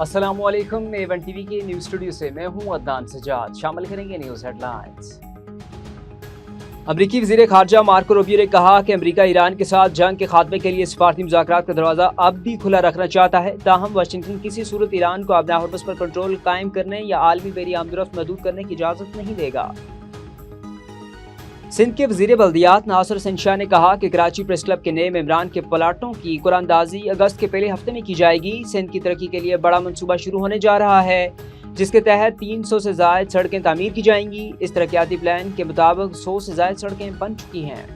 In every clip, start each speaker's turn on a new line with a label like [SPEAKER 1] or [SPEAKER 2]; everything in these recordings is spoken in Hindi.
[SPEAKER 1] अस्सलामुअलैकुम। A1 टीवी के न्यूज़ स्टूडियो से मैं हूं अदनान सजाद। शामिल करेंगे न्यूज़ हेडलाइंस। अमरीकी वज़ीर ख़ारजा मार्को रूबियो ने कहा कि अमरीका ईरान के साथ जंग के खात्मे के लिए सिफारती मुज़ाकरात का दरवाज़ा अब भी खुला रखना चाहता है। ताहम वाशिंगटन किसी सूरत ईरान को अपना हॉर्मज़ पर कंट्रोल कायम करने या आलमी बहरी आमदोरफ्त महदूद करने की इजाज़त नहीं देगा। सिंध के वज़ीर बल्दियात नासिर हसन शाह ने कहा कि कराची प्रेस क्लब के नए मेंबरान के प्लाटों की कुरानंदाजी अगस्त के पहले हफ्ते में की जाएगी। सिंध की तरक्की के लिए बड़ा मंसूबा शुरू होने जा रहा है, जिसके तहत 300 से ज़ायद सड़कें तामीर की जाएंगी। इस तरक्याती प्लान के मुताबिक 100 से ज़ायद सड़कें बन चुकी हैं।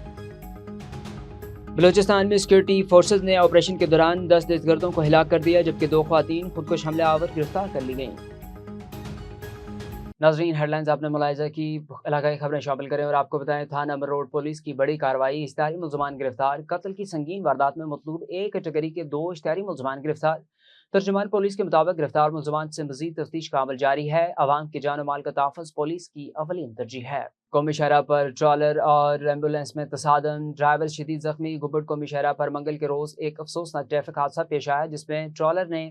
[SPEAKER 1] बलूचिस्तान में सिक्योरिटी फोर्सेज ने ऑपरेशन के दौरान 10 दहशतगर्दों को हिलाक कर दिया, जबकि 2 ख़वातीन खुदकुश हमलावर गिरफ्तार कर ली गईं। नाज़रीन, हेडलाइंस आपने मुलाहिज़ा की, इलाकाई खबरें शामिल करें और आपको बताएं थाना अमर रोड पुलिस की बड़ी कार्रवाई, इश्तिहारी मुलज़मान गिरफ्तार। कत्ल की संगीन वारदात में मतलूब एक कैटेगरी के 2 इश्तिहारी मुलज़मान गिरफ्तार। तर्जुमान पुलिस के मुताबिक गिरफ्तार मुलज़मान से मज़ीद तफ्तीश का अमल जारी है। अवाम की जान और माल का तहफ़्फ़ुज़ पुलिस की अवलीन तरजीह है। कौमी शहरा पर ट्रॉलर और एम्बुलेंस में तसादम, ड्राइवर शदीद जख्मी। गुब्बट कौमी शहरा पर मंगल के रोज़ एक अफसोसनाक ट्रैफिक हादसा पेश आया, जिसमें ट्रॉलर ने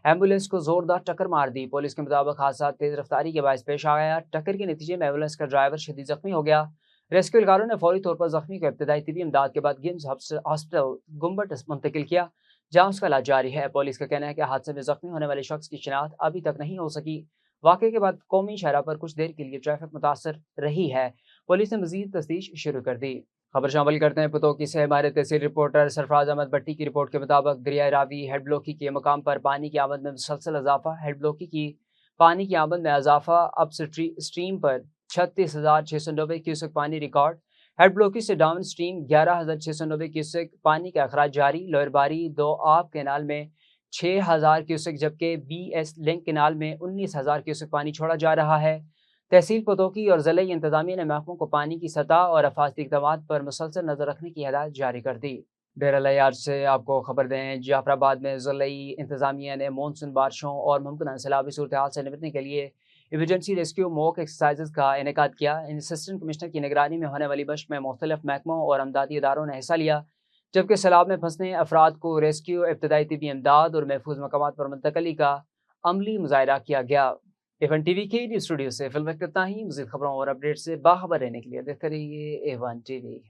[SPEAKER 1] एम्बुलेंस को जोरदार टक्कर मार दी। पुलिस के मुताबिक हादसा तेज रफ्तारी के बायस पेश आ गया। टक्कर के नतीजे में एम्बुलेंस का ड्राइवर शदीद जख्मी हो गया। रेस्क्यू एहलकारों ने फौरी तौर पर जख्मी को इब्तदाई तिबी इमदाद के बाद गिम्स हॉस्पिटल गुम्बट मुंतकिल किया, जहाँ उसका इलाज जारी है। पुलिस का कहना है कि हादसे में जख्मी होने वाले शख्स की शिनाख्त अभी तक नहीं हो सकी। वाक़े के बाद कौमी शहरा पर कुछ देर के लिए ट्रैफिक मुतासर रही है। पुलिस ने मजीद तफ्तीश शुरू कर दी। खबर शामिल करते हैं पुतौकी से। हमारे तहसील रिपोर्टर सरफराज अहमद भट्टी की रिपोर्ट के मुताबिक दरिया रावी हेड ब्लॉकी के मकाम पर पानी की आमद में मुसलसल इजाफा। हेड ब्लॉकी की पानी की आमद में इजाफा, अब स्ट्रीम पर 36,690 क्यूसेक पानी रिकॉर्ड। हेड ब्लॉकी से डाउन स्ट्रीम 11,690 क्यूसेक पानी का अखराज जारी। लोअर बारी 2 आब कैनाल में 6,000 क्यूसेक, जबकि BS लिंक कैनाल में 19,000 क्यूसेक पानी छोड़ा जा रहा है। तहसील पुतौकी और ज़िले इंतजामिया ने महकमों को पानी की सतह और हिफाजती इक़दामात पर मुसलसल नज़र रखने की हिदायत जारी कर दी। डेरा लयार से आपको खबर दें, जाफराबाद में ज़िले इंतजामिया ने मानसून बारिशों और मुमकिन सैलाबी सूरत हाल से निपटने के लिए इमरजेंसी रेस्क्यू मॉक एक्सरसाइज का इनेकाद किया। असिस्टेंट कमिश्नर की निगरानी में होने वाली मशक़ में मुख्तलिफ महकमों और अमदादी इदारों ने हिस्सा लिया, जबकि सैलाब में फंसने अफराद को रेस्क्यू, इब्तदाई तिबी इमदाद और महफूज मकामात पर मुंतकली का अमली मुजाहिरा किया गया। A1 टीवी के न्यूज़ स्टूडियो से फिल्म इतना ही। मज़ीद खबरों और अपडेट से बाखबर रहने के लिए देखते रहिए A1 टीवी।